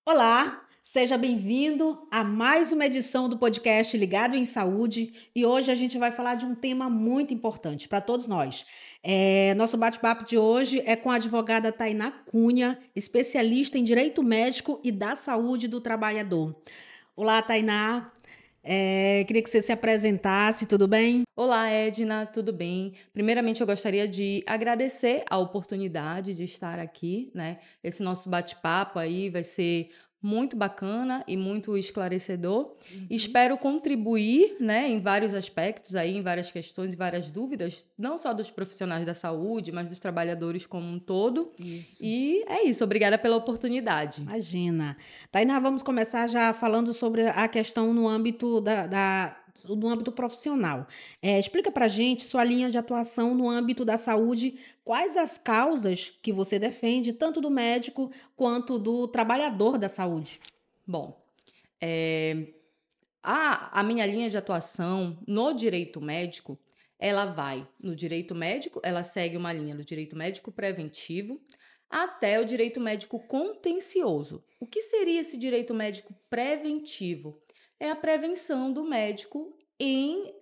Olá, seja bem-vindo a mais uma edição do podcast Ligado em Saúde e hoje a gente vai falar de um tema muito importante para todos nós. Nosso bate-papo de hoje é com a advogada Tainá Cunha, especialista em Direito Médico e da Saúde do Trabalhador. Olá, Tainá. Queria que você se apresentasse, tudo bem? Olá, Edna, tudo bem? Primeiramente, eu gostaria de agradecer a oportunidade de estar aqui, né? Esse nosso bate-papo aí vai ser muito bacana e muito esclarecedor. Uhum. Espero contribuir, né, em vários aspectos aí, em várias questões e várias dúvidas, não só dos profissionais da saúde, mas dos trabalhadores como um todo. Isso. E é isso, obrigada pela oportunidade. Imagina. Tainá, vamos começar já falando sobre a questão no âmbito no âmbito profissional. Explica para gente sua linha de atuação no âmbito da saúde, quais as causas que você defende, tanto do médico quanto do trabalhador da saúde. Bom, eh, a minha linha de atuação no direito médico, ela vai no direito médico, ela segue uma linha do direito médico preventivo até o direito médico contencioso. O que seria esse direito médico preventivo? É a prevenção do médico em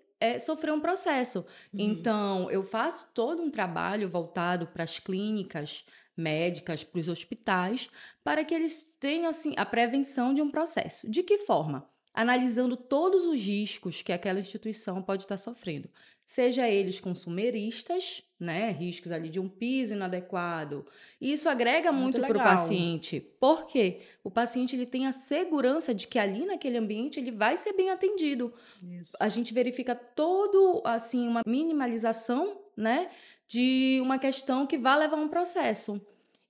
sofrer um processo. Uhum. Então, eu faço todo um trabalho voltado para as clínicas médicas, para os hospitais, para que eles tenham assim a prevenção de um processo. De que forma? Analisando todos os riscos que aquela instituição pode estar sofrendo, seja eles consumeristas, né, riscos ali de um piso inadequado. E isso agrega Muito muito para o legal. paciente, porque o paciente ele tem a segurança de que ali naquele ambiente ele vai ser bem atendido. Isso. A gente verifica todo assim uma minimalização, né, de uma questão que vai levar a um processo.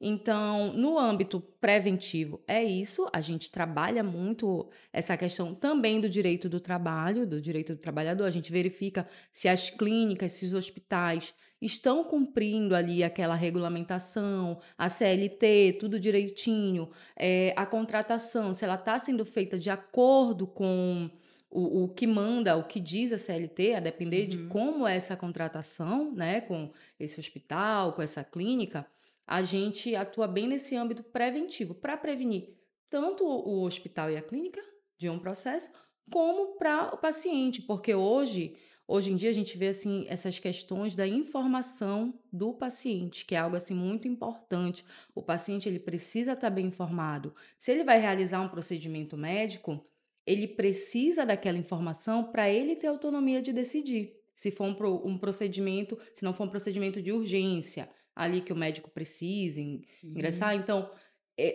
Então, no âmbito preventivo, é isso. A gente trabalha muito essa questão também do direito do trabalho, do direito do trabalhador. A gente verifica se as clínicas, se os hospitais estão cumprindo ali aquela regulamentação, a CLT, tudo direitinho, a contratação, se ela está sendo feita de acordo com o que manda, o que diz a CLT, a depender de Uhum. como é essa contratação, né, com esse hospital, com essa clínica, a gente atua bem nesse âmbito preventivo, para prevenir tanto o hospital e a clínica de um processo, como para o paciente, porque hoje em dia a gente vê assim essas questões da informação do paciente, que é algo assim muito importante. O paciente ele precisa estar bem informado. Se ele vai realizar um procedimento médico, ele precisa daquela informação para ele ter autonomia de decidir. Se for um procedimento, se não for um procedimento de urgência, ali que o médico precisa Uhum. ingressar. Então,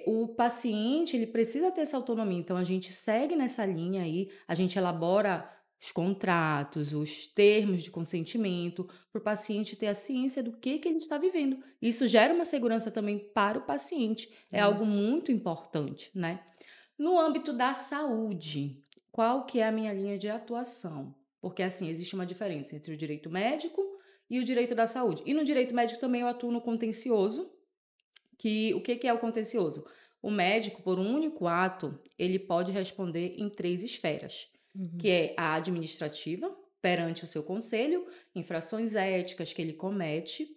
o paciente ele precisa ter essa autonomia. Então, a gente segue nessa linha aí, a gente elabora os contratos, os termos de consentimento, para o paciente ter a ciência do que ele está vivendo. Isso gera uma segurança também para o paciente. É algo Isso. muito importante, né? No âmbito da saúde, qual que é a minha linha de atuação? Porque, assim, existe uma diferença entre o direito médico e o direito da saúde. E no direito médico também eu atuo no contencioso, que o que que é o contencioso? O médico, por um único ato, ele pode responder em 3 esferas, que Uhum. é a administrativa, perante o seu conselho, infrações éticas que ele comete,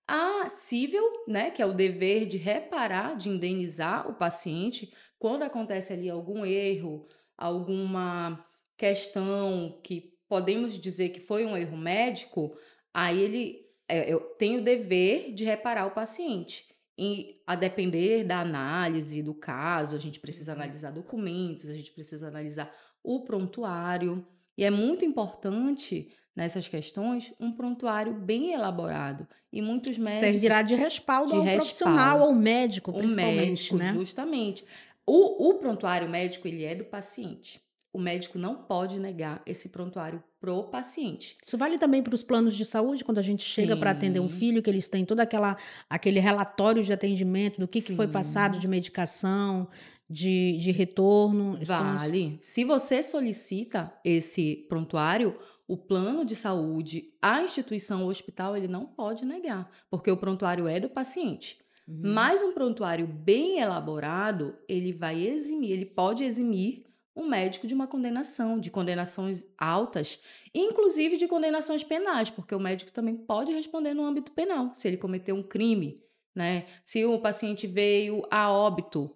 a cível, né, que é o dever de reparar, de indenizar o paciente quando acontece ali algum erro, alguma questão que podemos dizer que foi um erro médico, aí eu tenho o dever de reparar o paciente. E a depender da análise do caso, a gente precisa Uhum. analisar documentos, a gente precisa analisar o prontuário. E é muito importante nessas questões um prontuário bem elaborado. E muitos Que médicos servirá de respaldo de ao profissional, respaldo. ao médico, O principalmente, médico, né? justamente. O prontuário médico, ele é do paciente. O médico não pode negar esse prontuário pro paciente. Isso vale também para os planos de saúde, quando a gente chega para atender um Sim, filho, que eles têm todo aquele relatório de atendimento, do que foi passado de sim. medicação, de retorno. Então, isso. Vale. Se você solicita esse prontuário, o plano de saúde, a instituição, o hospital, ele não pode negar, porque o prontuário é do paciente. Uhum. Mas um prontuário bem elaborado, ele vai eximir, ele pode eximir o médico de uma condenação, de condenações altas, inclusive de condenações penais, porque o médico também pode responder no âmbito penal, se ele cometeu um crime, né? Se o paciente veio a óbito,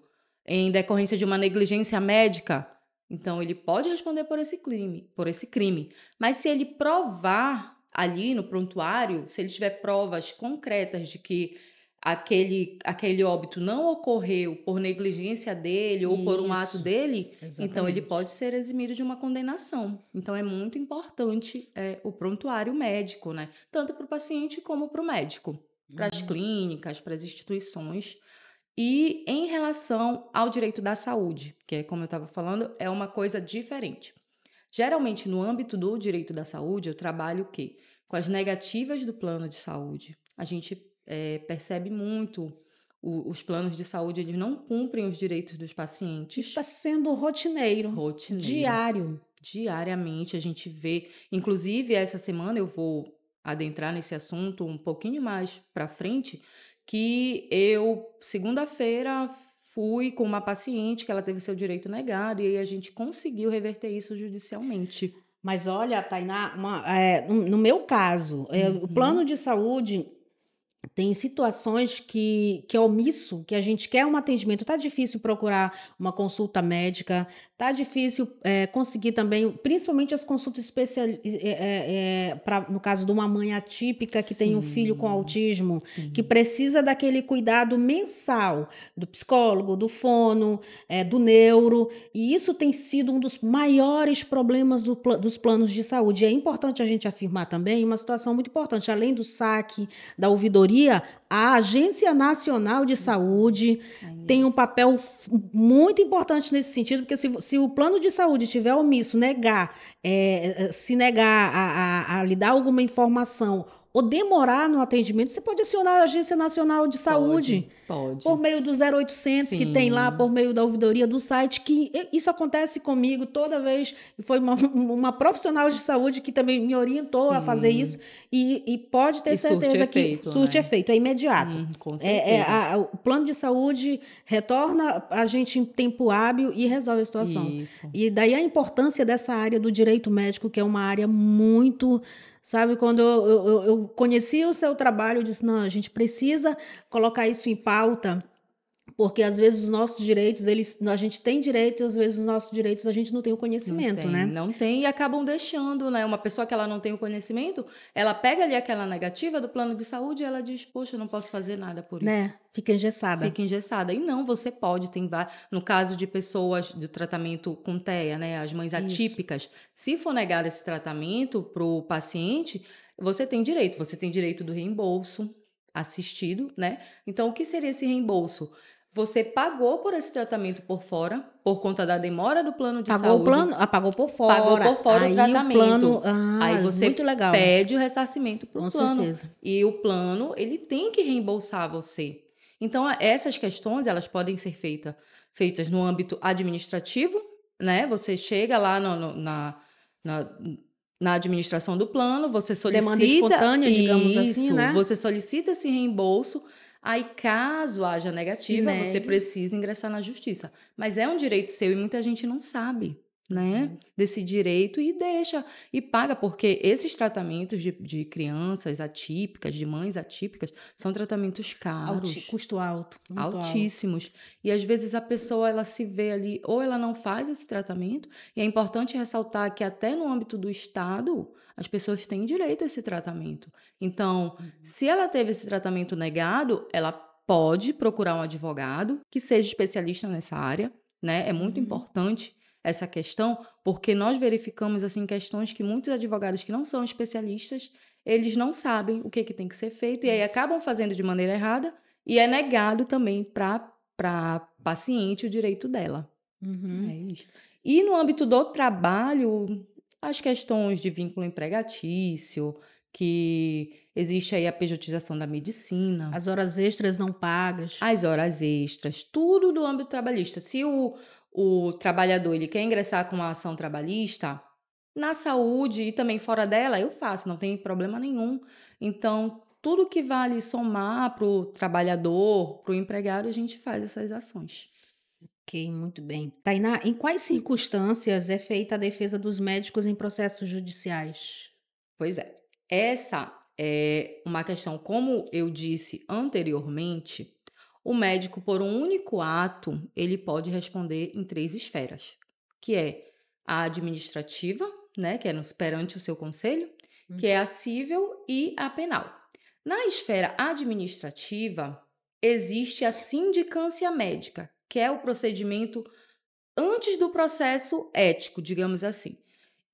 em decorrência de uma negligência médica, então ele pode responder por esse crime. Mas se ele provar ali no prontuário, se ele tiver provas concretas de que aquele óbito não ocorreu por negligência dele ou por um ato Isso, dele, então ele exatamente. pode ser eximido de uma condenação. Então é muito importante o prontuário médico, né? Tanto para o paciente como para o médico, para as clínicas, para as instituições. E em relação ao direito da saúde, que é como eu estava falando, é uma coisa diferente. Geralmente, no âmbito do direito da saúde, eu trabalho o quê? Com as negativas do plano de saúde. A gente percebe muito os planos de saúde, eles não cumprem os direitos dos pacientes. Está sendo rotineiro, Rotineiro. diário. Diariamente a gente vê. Inclusive, essa semana eu vou adentrar nesse assunto um pouquinho mais para frente, que eu, segunda-feira, fui com uma paciente que ela teve seu direito negado e aí a gente conseguiu reverter isso judicialmente. Mas olha, Tainá, no meu caso, o plano Uhum. de saúde tem situações que é omisso, que a gente quer um atendimento, tá difícil procurar uma consulta médica, tá difícil conseguir também, principalmente as consultas especiais, no caso de uma mãe atípica que tem um filho com Sim, autismo, que sim. precisa daquele cuidado mensal do psicólogo, do fono, do neuro, e isso tem sido um dos maiores problemas dos planos de saúde. É importante a gente afirmar também uma situação muito importante, além do saque, da ouvidoria, a Agência Nacional de Saúde tem um Isso. papel muito importante nesse sentido, porque se o plano de saúde tiver omisso, se negar a lhe dar alguma informação ou demorar no atendimento, você pode acionar a Agência Nacional de Saúde por Pode. meio do 0800 que tem lá, por Sim, meio da ouvidoria do site, que isso acontece comigo toda vez. E foi uma profissional de saúde que também me orientou a fazer isso. sim. E pode ter E surte certeza que efeito, surte né? efeito, é imediato. Com certeza. O plano de saúde retorna a gente em tempo hábil e resolve a situação. Isso. E daí a importância dessa área do direito médico, que é uma área muito. Sabe, quando eu conheci o seu trabalho, eu disse: não, a gente precisa colocar isso em pauta, porque às vezes os nossos direitos, a gente tem direito, e às vezes os nossos direitos a gente não tem o Não conhecimento, tem, né? não tem e acabam deixando, né? Uma pessoa que ela não tem o conhecimento, ela pega ali aquela negativa do plano de saúde e ela diz, poxa, eu não posso fazer nada por isso. Né? Fica engessada. Fica engessada. E não, você pode, no caso de pessoas do tratamento com TEA, né? As mães Isso. atípicas, se for negar esse tratamento para o paciente, você tem direito do reembolso assistido, né? Então, o que seria esse reembolso? Você pagou por esse tratamento por fora, por conta da demora do plano de Pagou o saúde, plano? Ah, pagou por pagou fora. por fora o Aí o plano. tratamento. Aí Ah, muito você legal. pede o ressarcimento para o Com plano. certeza. E o plano, ele tem que reembolsar você. Então, essas questões, elas podem ser feitas no âmbito administrativo, né? Você chega lá na, na administração do plano, você Demanda solicita espontânea, digamos assim, isso, né? você solicita esse reembolso. Aí, caso haja Se negativa, você negue. precisa ingressar na justiça. Mas é um direito seu e muita gente não sabe, né? Exato. Desse direito e deixa e paga, porque esses tratamentos de crianças atípicas, de mães atípicas, são tratamentos caros, Custo alto, muito alto. altíssimos. E às vezes a pessoa ela se vê ali, ou ela não faz esse tratamento, e é importante ressaltar que até no âmbito do Estado, as pessoas têm direito a esse tratamento. Então, se ela teve esse tratamento negado, ela pode procurar um advogado que seja especialista nessa área, né? É muito Uhum. importante essa questão, porque nós verificamos assim questões que muitos advogados que não são especialistas, eles não sabem o que tem que ser feito e aí Isso. acabam fazendo de maneira errada e é negado também para paciente o direito dela. É Uhum. isso. E no âmbito do trabalho, as questões de vínculo empregatício, que existe aí a pejotização da medicina, As horas extras não pagas. as horas extras, tudo do âmbito trabalhista. Se o trabalhador ele quer ingressar com uma ação trabalhista, na saúde e também fora dela, eu faço, não tem problema nenhum. Então, tudo que vale somar para o trabalhador, para o empregado, a gente faz essas ações. Ok, muito bem. Tainá, em quais circunstâncias é feita a defesa dos médicos em processos judiciais? Pois é. Essa é uma questão, como eu disse anteriormente, o médico, por um único ato, ele pode responder em 3 esferas, que é a administrativa, né, que é perante o seu conselho, que é a cível e a penal. Na esfera administrativa, existe a sindicância médica, que é o procedimento antes do processo ético, digamos assim.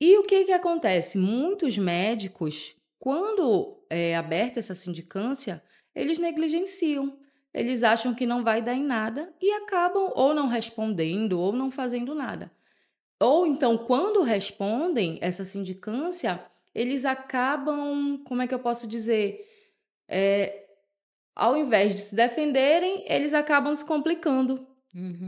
E o que acontece? Muitos médicos, quando é aberta essa sindicância, eles negligenciam. Eles acham que não vai dar em nada e acabam ou não respondendo ou não fazendo nada. Ou então, quando respondem essa sindicância, eles acabam, como é que eu posso dizer? Ao invés de se defenderem, eles acabam se complicando.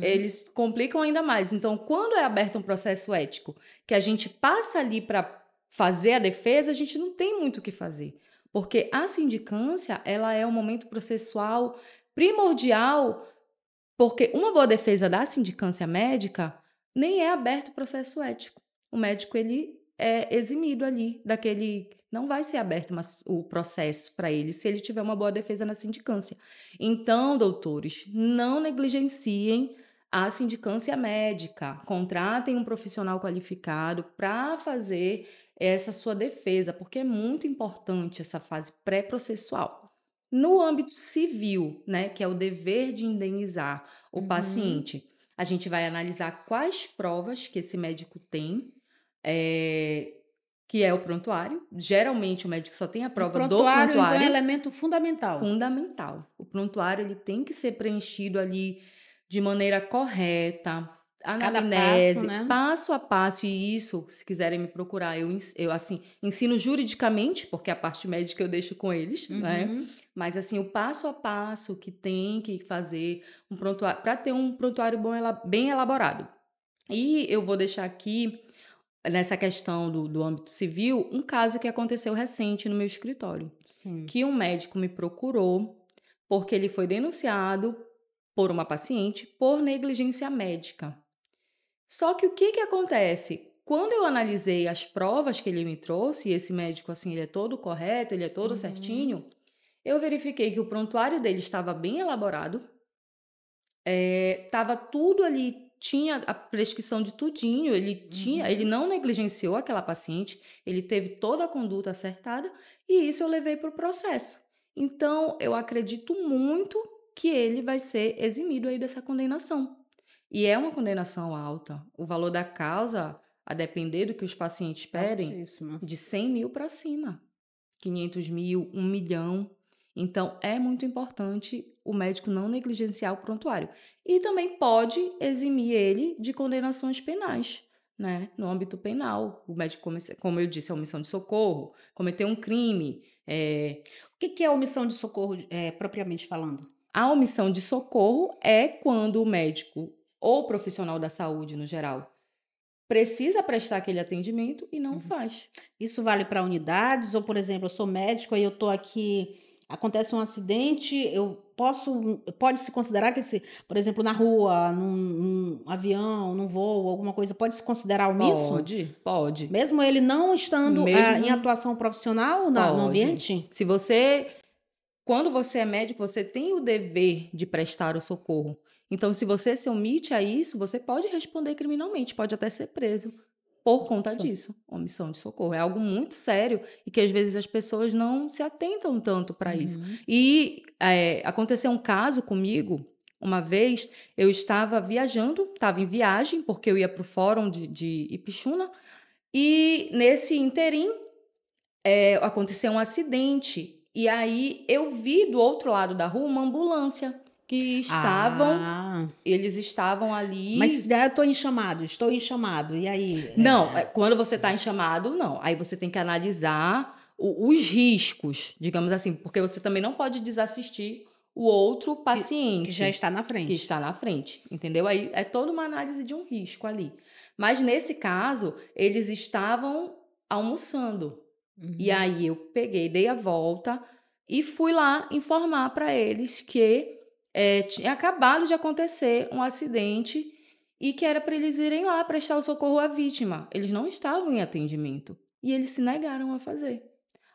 Eles complicam ainda mais. Então, quando é aberto um processo ético, que a gente passa ali para fazer a defesa, a gente não tem muito o que fazer. Porque a sindicância, ela é um momento processual primordial, porque uma boa defesa da sindicância médica nem é aberto o processo ético. O médico, ele é eximido ali daquele... Não vai ser aberto o processo para ele se ele tiver uma boa defesa na sindicância. Então, doutores, não negligenciem a sindicância médica. Contratem um profissional qualificado para fazer essa sua defesa, porque é muito importante essa fase pré-processual. No âmbito civil, né, que é o dever de indenizar o paciente, a gente vai analisar quais provas que esse médico tem, que é o prontuário. Geralmente o médico só tem a prova do prontuário. Então, é elemento fundamental. Fundamental. O prontuário ele tem que ser preenchido ali de maneira correta, anamnese, passo, né? passo a passo. E isso, se quiserem me procurar, eu assim, ensino juridicamente, porque a parte médica eu deixo com eles, né? Mas assim, o passo a passo que tem que fazer um prontuário, para ter um prontuário bem elaborado. E eu vou deixar aqui, nessa questão do âmbito civil, um caso que aconteceu recente no meu escritório. Sim. Que um médico me procurou porque ele foi denunciado por uma paciente por negligência médica. Só que o que acontece? Quando eu analisei as provas que ele me trouxe, e esse médico, assim, ele é todo correto, ele é todo certinho, eu verifiquei que o prontuário dele estava bem elaborado, estava tudo ali, tinha a prescrição de tudinho, ele não negligenciou aquela paciente, ele teve toda a conduta acertada, e isso eu levei para o processo. Então, eu acredito muito que ele vai ser eximido aí dessa condenação. E é uma condenação alta. O valor da causa, a depender do que os pacientes pedem, Altíssimo. de 100 mil para cima. 500 mil, 1 milhão. Então, é muito importante o médico não negligenciar o prontuário. E também pode eximir ele de condenações penais, né? No âmbito penal. O médico, como eu disse, é omissão de socorro, cometeu um crime. O que é omissão de socorro, propriamente falando? A omissão de socorro é quando o médico ou profissional da saúde, no geral, precisa prestar aquele atendimento e não faz. Isso vale para unidades? Ou, por exemplo, eu sou médico e eu estou aqui, acontece um acidente, pode-se considerar que, por exemplo, na rua, num avião, num voo, alguma coisa, pode-se considerar omisso? Pode. Mesmo ele não estando Mesmo em atuação profissional no pode. ambiente? Quando você é médico, você tem o dever de prestar o socorro. Então, se você se omite a isso, você pode responder criminalmente, pode até ser preso por conta disso. Omissão de socorro. É algo muito sério e que às vezes as pessoas não se atentam tanto para isso. E aconteceu um caso comigo. Uma vez eu estava viajando, estava em viagem, porque eu ia para o fórum de Ipixuna, e nesse interim aconteceu um acidente. E aí eu vi do outro lado da rua uma ambulância que eles estavam ali. Mas já estou em chamado, e aí? Não, quando você está em chamado, não. Aí você tem que analisar os riscos, digamos assim, porque você também não pode desassistir o outro paciente. Que já está na frente. Que está na frente, entendeu? Aí é toda uma análise de um risco ali. Mas nesse caso, eles estavam almoçando. E aí eu peguei, dei a volta e fui lá informar para eles que tinha acabado de acontecer um acidente e que era para eles irem lá prestar o socorro à vítima. Eles não estavam em atendimento e eles se negaram a fazer.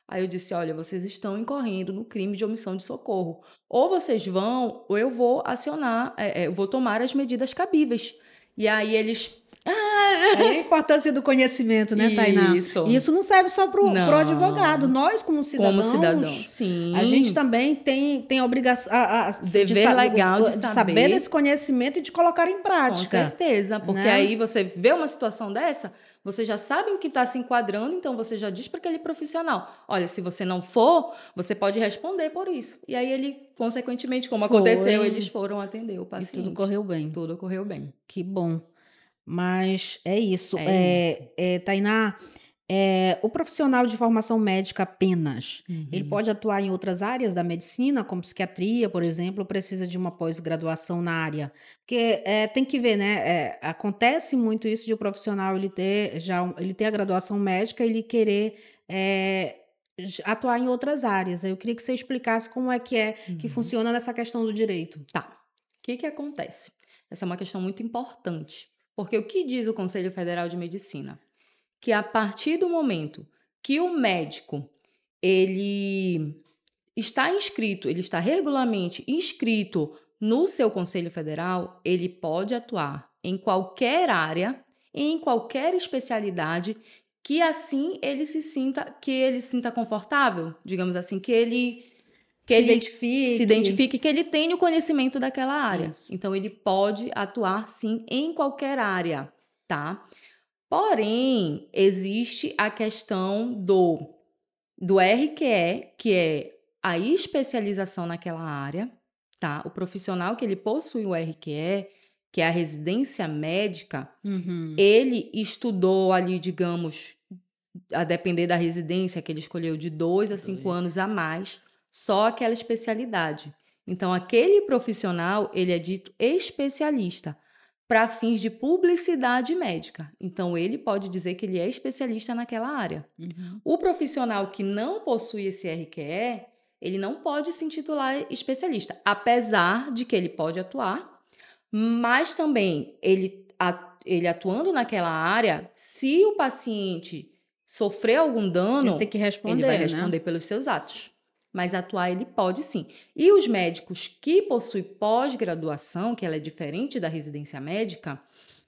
Aí eu disse, olha, vocês estão incorrendo no crime de omissão de socorro. Ou vocês vão, ou eu vou acionar, eu vou tomar as medidas cabíveis. E aí eles... Aí a importância do conhecimento, né, Tainá? E Isso. isso não serve só pro advogado. Não. Nós, como Como cidadão, cidadãos, a gente sim. também tem a obrigação Dever legal de saber saber. desse conhecimento e de colocar em Com prática. certeza, porque né? aí você vê uma situação dessa, você já sabe em que está se enquadrando, então você já diz para aquele profissional, olha, se você não for, você pode responder por isso. E aí ele, consequentemente, como aconteceu, eles foram atender o E paciente. tudo correu bem. Tudo ocorreu bem. Que bom. Mas é isso. É isso. Tainá, o profissional de formação médica apenas, ele pode atuar em outras áreas da medicina, como psiquiatria, por exemplo, ou precisa de uma pós-graduação na área? Porque tem que ver, né? Acontece muito isso de o profissional ele ter a graduação médica e ele querer atuar em outras áreas. Eu queria que você explicasse como é que funciona nessa questão do direito. Tá. O que acontece? Essa é uma questão muito importante. Porque o que diz o Conselho Federal de Medicina? Que a partir do momento que o médico ele está inscrito, ele está regularmente inscrito no seu Conselho Federal, ele pode atuar em qualquer área, em qualquer especialidade, que assim ele se sinta confortável, digamos assim, que ele se identifique, que ele tenha o conhecimento daquela área. Isso. Então, ele pode atuar, sim, em qualquer área, tá? Porém, existe a questão do RQE, que é a especialização naquela área, tá? O profissional que ele possui o RQE, que é a residência médica, ele estudou ali, digamos, a depender da residência que ele escolheu, de 2 a 5 anos a mais, só aquela especialidade. Então, aquele profissional, ele é dito especialista para fins de publicidade médica. Então, ele pode dizer que ele é especialista naquela área. O profissional que não possui esse RQE, ele não pode se intitular especialista, apesar de que ele pode atuar, mas também ele atuando naquela área, se o paciente sofrer algum dano, ele tem que responder, ele vai responder pelos seus atos. Mas atuar ele pode sim. E os médicos que possuem pós-graduação, que ela é diferente da residência médica,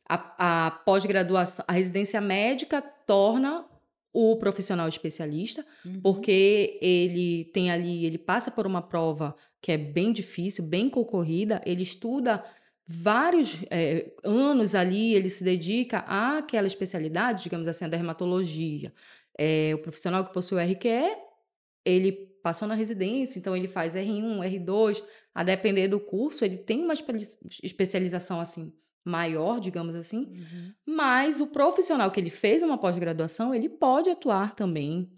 a pós-graduação, a residência médica torna o profissional especialista, porque ele tem ali, ele passa por uma prova que é bem difícil, bem concorrida, ele estuda vários anos ali, ele se dedica àquela especialidade, digamos assim, a dermatologia. O profissional que possui o RQE, ele passou na residência, então ele faz R1, R2, a depender do curso, ele tem uma especialização assim maior, digamos assim, mas o profissional que ele fez uma pós-graduação, ele pode atuar também,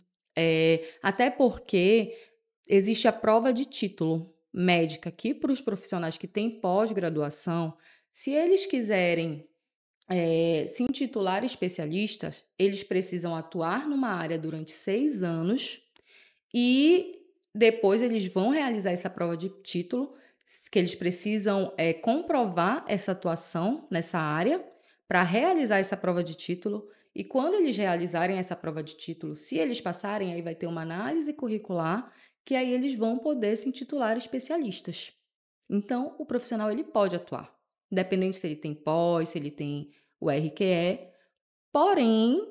até porque existe a prova de título médica aqui para os profissionais que têm pós-graduação, se eles quiserem se intitular especialistas, eles precisam atuar numa área durante 6 anos e depois eles vão realizar essa prova de título, que eles precisam comprovar essa atuação nessa área para realizar essa prova de título. E quando eles realizarem essa prova de título, se eles passarem, aí vai ter uma análise curricular, que aí eles vão poder se intitular especialistas. Então, o profissional ele pode atuar, independente se ele tem pós, se ele tem o RQE, porém,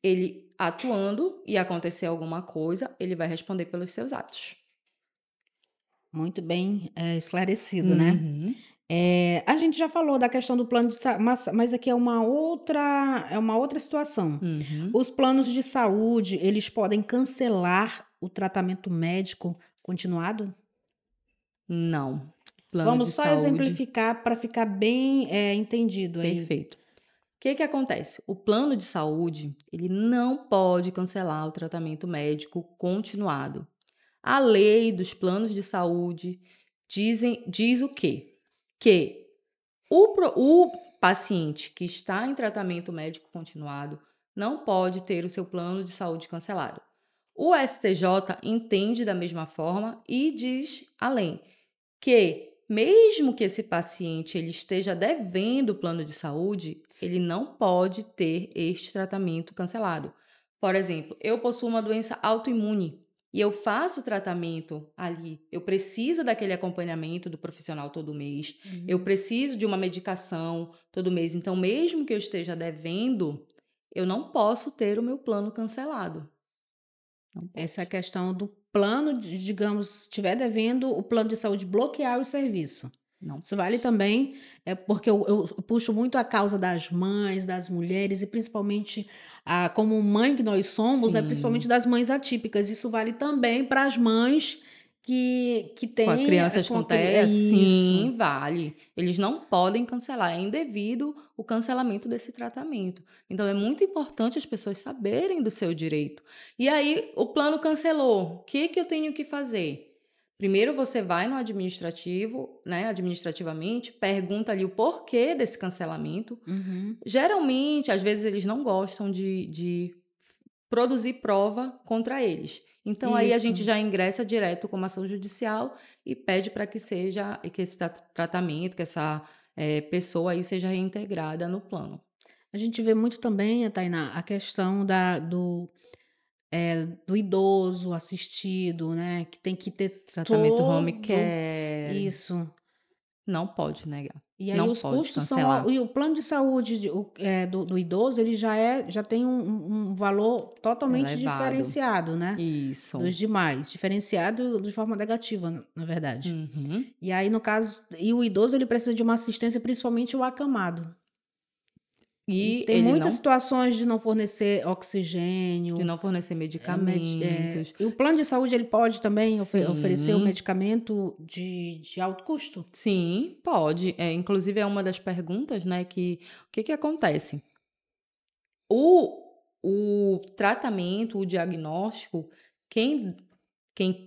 ele atuando e acontecer alguma coisa, ele vai responder pelos seus atos. Muito bem esclarecido, né? A gente já falou da questão do plano de saúde, mas aqui é uma outra situação. Os planos de saúde, eles podem cancelar o tratamento médico continuado? Não. Plano Vamos de só saúde. exemplificar para ficar bem entendido aí. Perfeito. O que acontece? O plano de saúde, ele não pode cancelar o tratamento médico continuado. A lei dos planos de saúde diz o quê? Que o paciente que está em tratamento médico continuado não pode ter o seu plano de saúde cancelado. O STJ entende da mesma forma e diz além que mesmo que esse paciente ele esteja devendo o plano de saúde, ele não pode ter este tratamento cancelado. Por exemplo, eu possuo uma doença autoimune e eu faço o tratamento ali, eu preciso daquele acompanhamento do profissional todo mês, eu preciso de uma medicação todo mês. Então, mesmo que eu esteja devendo, eu não posso ter o meu plano cancelado. Não Essa é a posso. questão do plano, digamos, se estiver devendo, o plano de saúde bloquear o serviço. Não Isso vale pode. também, porque eu puxo muito a causa das mães, das mulheres e principalmente, como mãe que nós somos, né, principalmente Sim. das mães atípicas. Isso vale também para as mães que Com a têm crianças com com aquele é TEA, isso. sim, vale. Eles não podem cancelar, é indevido o cancelamento desse tratamento. Então, é muito importante as pessoas saberem do seu direito. E aí, o plano cancelou, o que que eu tenho que fazer? Primeiro, você vai no administrativo, né, administrativamente, pergunta ali o porquê desse cancelamento. Uhum. Geralmente, às vezes, eles não gostam de produzir prova contra eles. Então, aí a gente Isso. já ingressa direto com uma ação judicial e pede para que seja, que esse tratamento, que essa pessoa aí seja reintegrada no plano. A gente vê muito também, Tainá, a questão do idoso assistido, né, que tem que ter Tratamento home todo care, isso. não pode negar, E aí não os pode custos são cancelar. e o plano de saúde do idoso, ele já tem um valor totalmente Elevado. diferenciado, né, Isso. dos demais, diferenciado de forma negativa, na verdade. Uhum. E aí no caso o idoso ele precisa de uma assistência, principalmente o acamado. E E tem ele muitas não situações de não fornecer de oxigênio. não fornecer medicamentos. E o plano de saúde ele pode também oferecer o Sim. medicamento de alto custo? Sim, pode. Inclusive é uma das perguntas, né, que o que que acontece? O tratamento, o diagnóstico, quem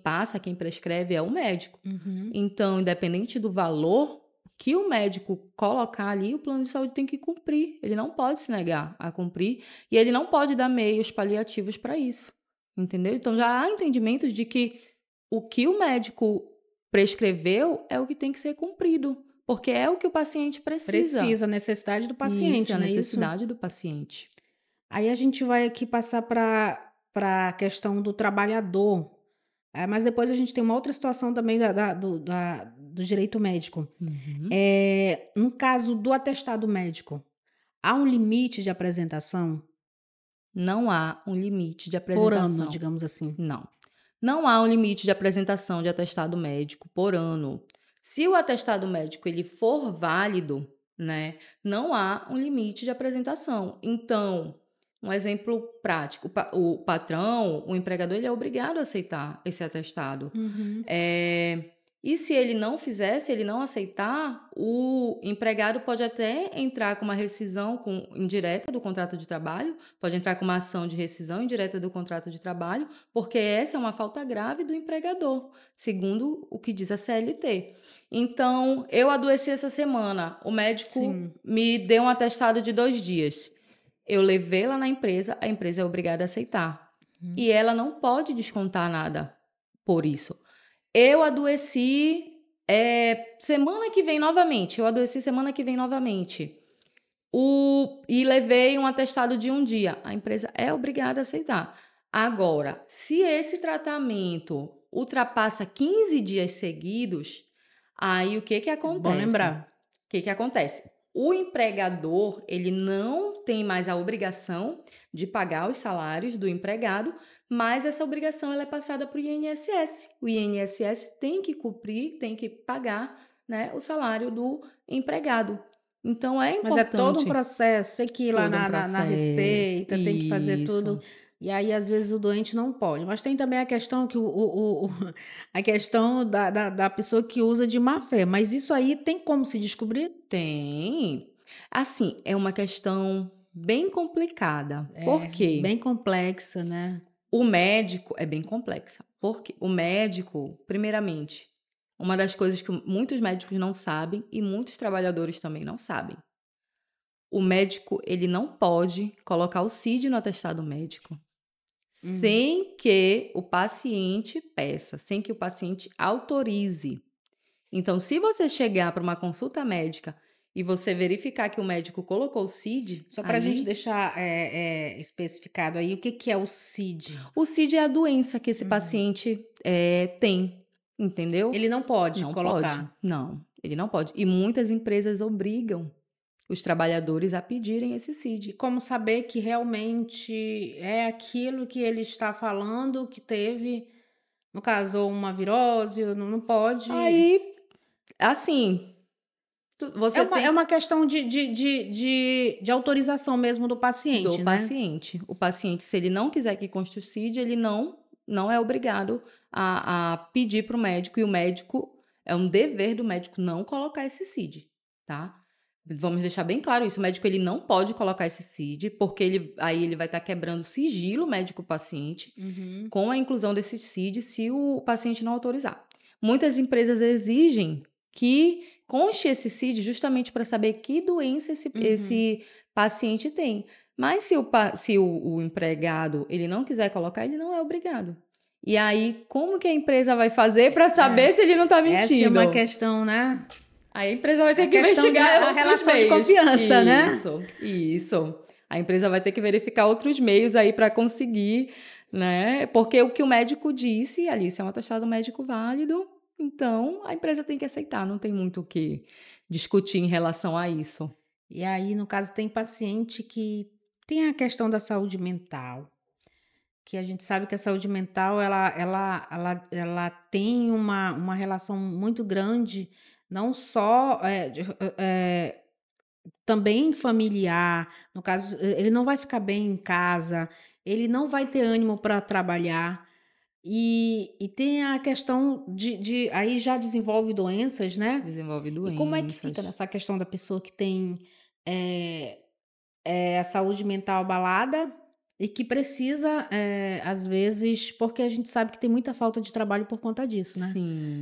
passa, quem prescreve é o médico. Uhum. Então, independente do valor que o médico colocar ali, o plano de saúde tem que cumprir. Ele não pode se negar a cumprir e ele não pode dar meios paliativos para isso, entendeu? Então, já há entendimentos de que o médico prescreveu é o que tem que ser cumprido, porque é o que o paciente precisa. Precisa, a necessidade do E isso é paciente, a não é isso? necessidade do paciente. Aí a gente vai aqui passar para a questão do trabalhador, mas depois a gente tem uma outra situação também do direito médico. Uhum. No caso do atestado médico, há um limite de apresentação Não há um limite de por ano, apresentação. digamos assim. Não. Não há um limite de apresentação de atestado médico por ano. Se o atestado médico ele for válido, né, não há um limite de apresentação. Então, um exemplo prático, o patrão, o empregador, ele é obrigado a aceitar esse atestado. Uhum. E se ele não fizer, se ele não aceitar, o empregado pode até entrar com uma rescisão indireta do contrato de trabalho, pode entrar com uma ação de rescisão indireta do contrato de trabalho, porque essa é uma falta grave do empregador, segundo o que diz a CLT. Então, eu adoeci essa semana, o médico Sim. me deu um atestado de 2 dias. Eu levei lá na empresa, a empresa é obrigada a aceitar. Uhum. E ela não pode descontar nada por isso. Eu adoeci semana que vem novamente. Eu adoeci semana que vem novamente. E levei um atestado de 1 dia. A empresa é obrigada a aceitar. Agora, se esse tratamento ultrapassa 15 dias seguidos, aí o que que É bom acontece? O lembrar. que que acontece? O empregador, ele não tem mais a obrigação de pagar os salários do empregado, mas essa obrigação ela é passada para o INSS. O INSS tem que cumprir, tem que pagar, né, o salário do empregado. Então é Mas é todo um importante processo, sei que ir lá todo um na processo. receita, tem que fazer tudo, Isso. e aí às vezes o doente não pode. Mas tem também a questão que a questão da pessoa que usa de má fé, mas isso aí tem como se descobrir? Tem. Assim, é uma questão bem complicada. Por É, bem quê? complexa, né. O médico é bem complexa. Porque o médico, primeiramente, uma das coisas que muitos médicos não sabem e muitos trabalhadores também não sabem. O médico, ele não pode colocar o CID no atestado médico Hum. sem que o paciente peça, sem que o paciente autorize. Então, se você chegar para uma consulta médica e você verificar que o médico colocou o CID Só para a gente ali, deixar especificado aí, o que que é o CID? o CID é a doença que esse Uhum. paciente tem, entendeu? Ele não pode Não pode, colocar. não, ele não pode. E muitas empresas obrigam os trabalhadores a pedirem esse E CID. como saber que realmente é aquilo que ele está falando que teve, no caso, ou uma virose, ou não pode. Aí, assim, É você uma, é tem uma questão de autorização mesmo do do paciente, né? paciente. O paciente, se ele não quiser que conste o CID, ele não é obrigado a pedir para o médico, e o médico, é um dever do médico não colocar esse CID, tá? Vamos deixar bem claro isso, o médico ele não pode colocar esse CID, porque aí ele vai estar quebrando o sigilo médico-paciente Uhum. com a inclusão desse CID se o paciente não autorizar. Muitas empresas exigem que conste esse CID justamente para saber que doença esse paciente tem. Mas se o empregado ele não quiser colocar, ele não é obrigado. E aí, como que a empresa vai fazer para saber se ele não está Essa é uma mentindo? questão, né? Aí a empresa vai ter A que questão investigar da outros relação de meios. confiança, né? Isso. A empresa vai ter que verificar outros meios aí para conseguir, né? Porque o que o médico disse, Alice, é um atestado médico válido, então a empresa tem que aceitar, não tem muito o que discutir em relação a isso. E aí, no caso, tem paciente que tem a questão da saúde mental, que a gente sabe que a saúde mental ela tem uma relação muito grande, não só também familiar. No caso, ele não vai ficar bem em casa, ele não vai ter ânimo para trabalhar. E tem a questão aí já desenvolve doenças, né? Desenvolve E como é que fica doenças. nessa questão da pessoa que tem eh, a saúde mental abalada e que precisa, às vezes, porque a gente sabe que tem muita falta de trabalho por conta disso, né?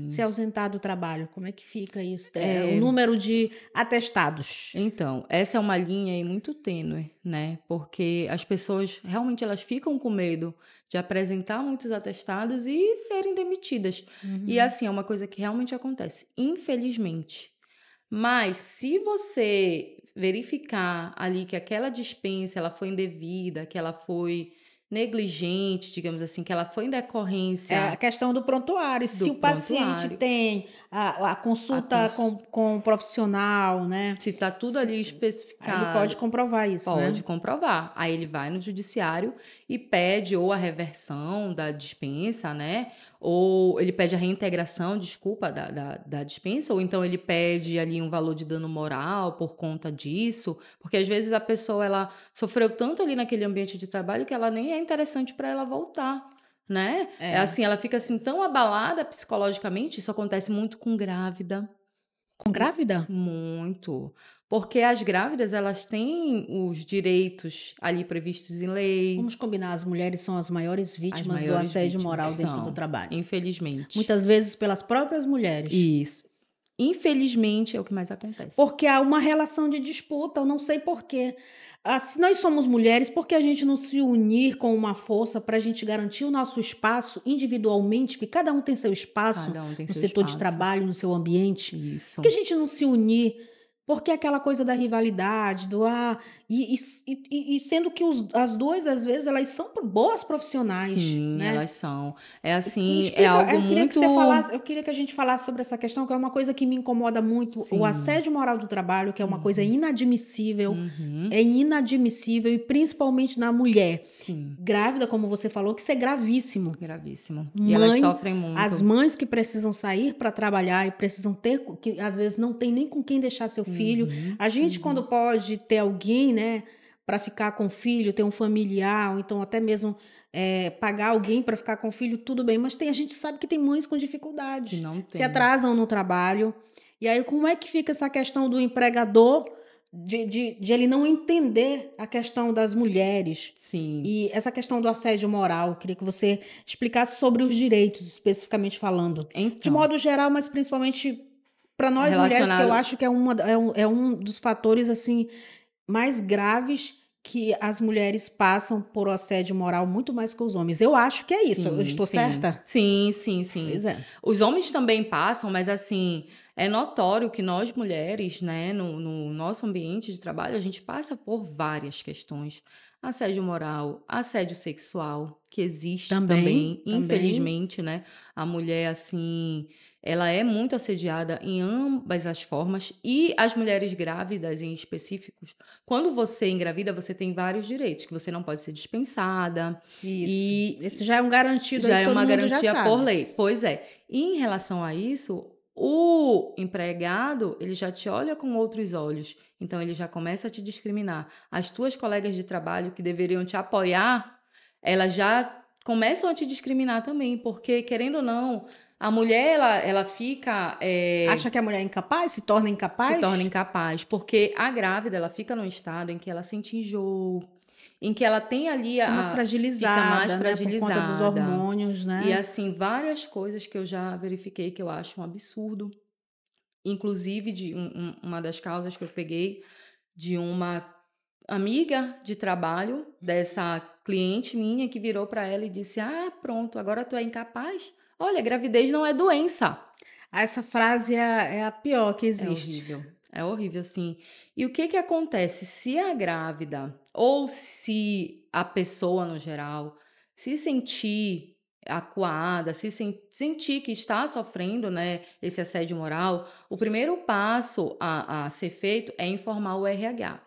Se Sim. ausentar do trabalho, como é que fica isso? O É, número de atestados. então, essa é uma linha aí muito tênue, né? Porque as pessoas realmente elas ficam com medo de apresentar muitos atestados e serem demitidas. E Uhum. assim, é uma coisa que realmente acontece, infelizmente. Mas se você verificar ali que aquela dispensa ela foi indevida, que ela foi negligente, digamos assim, que ela foi em É a decorrência questão do prontuário. Se do o paciente prontuário, tem a a consulta cons- com o profissional, né? se está tudo Se- ali Aí ele pode especificado. comprovar isso, né? Pode comprovar. Aí ele vai no judiciário e pede ou a reversão da dispensa, né? Ou ele pede a reintegração, desculpa, da dispensa, ou então ele pede ali um valor de dano moral por conta disso, porque às vezes a pessoa ela sofreu tanto ali naquele ambiente de trabalho que ela nem é interessante para ela voltar. Né? É É. assim, ela fica assim tão abalada psicologicamente, isso acontece muito com grávida. Com grávida? Muito. Porque as grávidas, elas têm os direitos ali previstos em lei, Vamos combinar, as mulheres são as maiores as vítimas do maiores assédio vítimas moral dentro do são, trabalho. infelizmente. Muitas vezes pelas próprias mulheres. Isso. Infelizmente é o que mais acontece. Porque há uma relação de disputa, eu não sei por quê. Se nós somos mulheres, por que a gente não se unir com uma força para a gente garantir o nosso espaço individualmente? Porque cada um tem seu espaço Cada um tem no seu setor de espaço. trabalho, no seu ambiente. Isso. Por que a gente não se unir? Porque aquela coisa da rivalidade, e sendo que as duas, às vezes, elas são boas profissionais, Sim, né? elas são. É Me assim, é explica, algo eu queria que muito. você falasse, eu queria que a gente falasse sobre essa questão, que é uma coisa que me incomoda muito, o Sim. assédio moral do trabalho, que é uma coisa inadmissível, Uhum. é inadmissível, e principalmente na mulher Sim, grávida, como você falou, que isso é gravíssimo. gravíssimo. E elas Mãe, sofrem muito. as mães que precisam sair para trabalhar e precisam ter, que às vezes não tem nem com quem deixar seu filho. A gente, quando pode ter alguém, né, para ficar com o filho, ter um familiar, ou então até mesmo pagar alguém para ficar com o filho, tudo bem, mas a gente sabe que tem mães com Que dificuldades, não se tem. atrasam no trabalho. E aí, como é que fica essa questão do empregador de ele não entender a questão das mulheres? Sim. E essa questão do assédio moral, eu queria que você explicasse sobre os direitos, especificamente falando. De Então, modo geral, mas principalmente para nós mulheres, que eu relacionado. acho que é um dos fatores assim mais graves que as mulheres passam por assédio moral muito mais que os homens. Eu acho que é isso. Eu Sim, estou sim. certa? Sim, sim, sim. Pois é. Os homens também passam, mas assim, é notório que nós mulheres, né, no nosso ambiente de trabalho, a gente passa por várias questões. Assédio moral, assédio sexual, que existe também, Também. infelizmente, né? A mulher, assim, ela é muito assediada em ambas as formas. E as mulheres grávidas, em específicos, quando você engravida, você tem vários direitos, que você não pode ser dispensada, Isso. e Esse já é um garantido aí já que é todo uma mundo já garantia por sabe. lei. Pois é. E em relação a isso, o empregado, ele já te olha com outros olhos. Então, ele já começa a te discriminar. As tuas colegas de trabalho que deveriam te apoiar, elas já começam a te discriminar também, porque, querendo ou não, a mulher, ela fica, Acha que a mulher é incapaz? Se torna se torna incapaz? incapaz, porque a grávida, ela fica num estado em que ela sente enjoo, em que ela tem ali Fica mais fica mais fragilizada, né? Por conta dos fragilizada. hormônios, E né? assim, várias coisas que eu já verifiquei que eu acho um absurdo. Inclusive, uma das causas que eu peguei de uma amiga de trabalho dessa cliente minha que virou para ela e disse: Ah, pronto, agora tu é incapaz. Olha, gravidez não é doença. Ah, essa frase é a pior que existe. É horrível, sim. E o que que acontece? Se a grávida ou se a pessoa no geral se sentir acuada, sentir que está sofrendo, né, esse assédio moral, o primeiro passo a ser feito é informar o RH.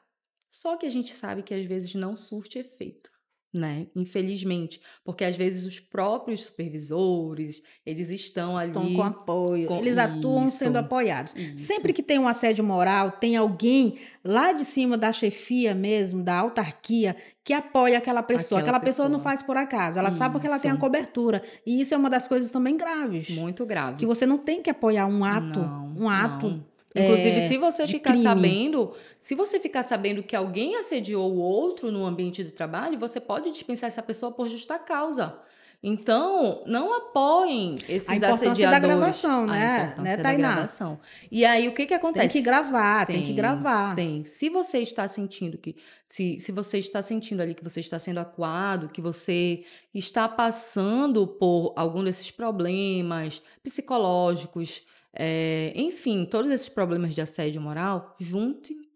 Só que a gente sabe que às vezes não surte efeito, né? Infelizmente, porque às vezes os próprios supervisores, eles estão Estão com ali apoio, com eles atuam sendo isso, apoiados. Sempre isso. que tem um assédio moral, tem alguém lá de cima da chefia mesmo, da autarquia, que apoia aquela pessoa. Aquela Aquela pessoa não pessoa. faz por acaso, ela sabe porque ela tem a Isso, cobertura. E isso é uma das coisas também graves, muito que grave. você não tem que apoiar Não, um ato não. Inclusive, se você de ficar crime. sabendo, se você ficar sabendo que alguém assediou o outro no ambiente de trabalho, você pode dispensar essa pessoa por justa causa. Então, não apoiem A esses importância da assediadores. gravação, A né, importância da Tainá? gravação. E aí, o que que Tem que acontece? gravar, tem que Tem, gravar. tem. Se você está sentindo que, se você está sentindo ali que você está sendo acuado, que você está passando por algum desses problemas psicológicos, enfim, todos esses problemas de assédio moral,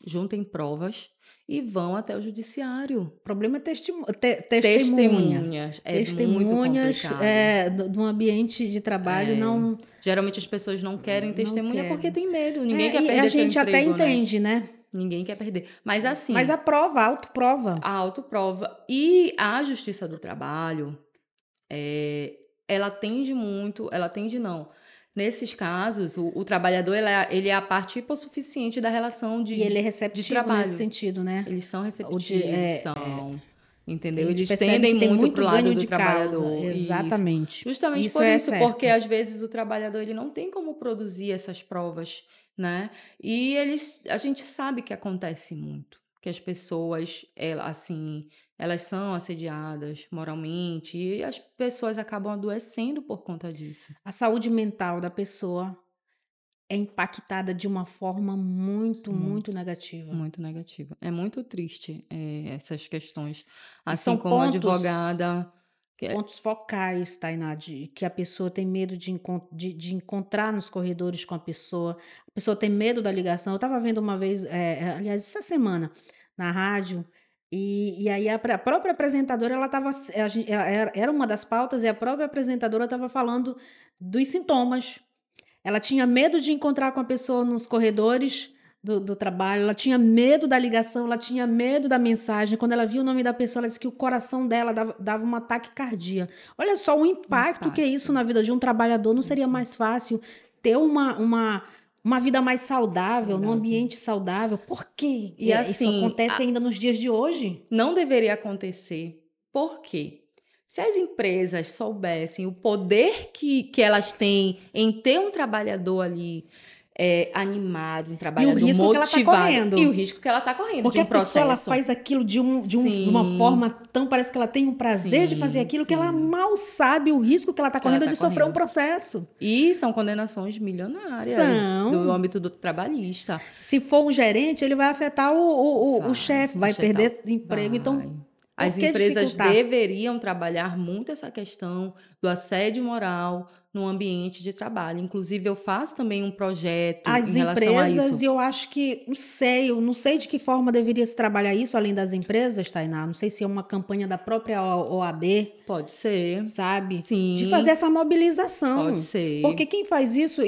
juntem provas e vão até o judiciário. O problema é testemunha. Testemunhas, é muito Testemunhas complicado. do ambiente de trabalho não, Geralmente as pessoas não querem não testemunha porque querem. tem medo. Ninguém quer E a perder seu gente até emprego, né? entende, né? Ninguém quer perder. Mas Mas a assim, prova, a autoprova. a autoprova e a Justiça do Trabalho, eh, ela tende não. Nesses casos, o trabalhador ele é a parte hipossuficiente da relação E ele é de receptivo nesse trabalho. sentido, né? Eles são O de- receptivos, é, são, a entendeu? gente Eles percebe tendem que tem muito muito pro lado ganho do de causa. trabalhador. Isso. Exatamente. Justamente Isso por é isso, porque certo. às vezes o trabalhador ele não tem como produzir essas provas, né? E a gente sabe que acontece muito, que as pessoas, assim, elas são assediadas moralmente e as pessoas acabam adoecendo por conta disso. A saúde mental da pessoa é impactada de uma forma muito, muito Muito, negativa. muito negativa. É muito triste, essas questões. E Assim são como advogada, que é pontos focais, Tainá, que a pessoa tem medo de encontrar nos corredores com a pessoa tem medo da ligação. Eu estava vendo uma vez, aliás, essa semana, na rádio, e aí a própria apresentadora, ela estava, era uma das pautas, e a própria apresentadora estava falando dos sintomas. Ela tinha medo de encontrar com a pessoa nos corredores do trabalho, ela tinha medo da ligação, ela tinha medo da mensagem. Quando ela viu o nome da pessoa, ela disse que o coração dela dava um ataque cardíaco. Olha só o impacto que é isso impacto. na vida de um trabalhador. Não seria mais fácil ter uma vida mais saudável, num Saudável. ambiente saudável? Por que E isso assim, acontece ainda nos dias de hoje? não deveria acontecer. Por quê? Se as empresas soubessem o poder que elas têm em ter um trabalhador ali animado, um E o trabalhador risco que ela está motivado, e o correndo. risco que ela está correndo de Porque um a pessoa ela processo. faz aquilo de uma Sim, forma tão. Parece que ela tem um prazer de fazer sim, aquilo que ela sim. mal sabe o risco que ela está Que ela correndo de está sofrer um correndo. processo. E são condenações milionárias do São. âmbito do trabalhista. Se for um gerente, ele vai afetar o chefe, vai Afetar perder emprego. Então, vai. por As que empresas dificultar? deveriam trabalhar muito essa questão do assédio moral no ambiente de trabalho. Inclusive, eu faço também um projeto As em relação a empresas, isso. eu acho que, eu não sei de que forma deveria se trabalhar isso, além das empresas, Tainá. Não sei se é uma campanha da própria OAB, Pode ser, sabe? De fazer sim, essa pode mobilização. Porque ser. quem faz isso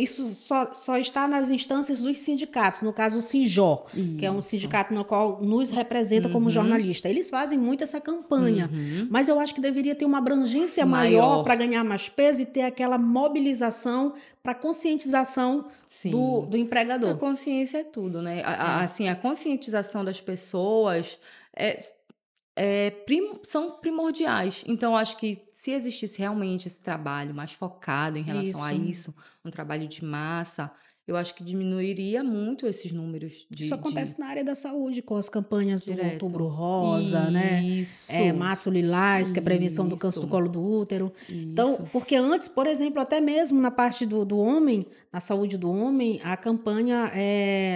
só está nas instâncias dos sindicatos, no caso o Sinjó, que é um Isso. sindicato no qual nos representa como jornalista. Eles fazem muito essa campanha, mas eu acho que deveria ter uma abrangência maior para Maior, ganhar mais peso e ter aquela mobilização para conscientização do sim. A empregador. consciência é tudo, né? É. Assim, a conscientização das pessoas é, são primordiais. Então, eu acho que se existisse realmente esse trabalho mais focado em relação a Isso. isso, um trabalho de massa, eu acho que diminuiria muito esses números Isso de acontece na área da saúde, com as campanhas do Outubro direto. Rosa, né? Isso, Março Lilás, que é a prevenção do câncer do isso, colo do útero. Então, isso. porque antes, por exemplo, até mesmo na parte do homem, na saúde do homem, a campanha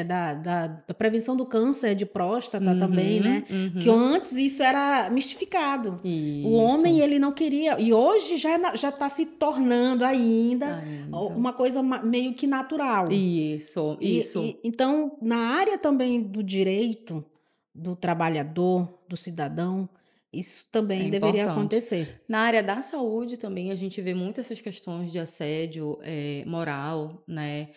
da prevenção do câncer de próstata também, né? Que antes isso era mistificado. O homem, Isso. ele não queria, e hoje já está se tornando ainda Ainda. uma coisa meio que natural. Isso, isso. Então, na área também do direito do trabalhador, do cidadão, isso É também deveria importante. acontecer. Na área da saúde também a gente vê muito essas questões de assédio moral, né?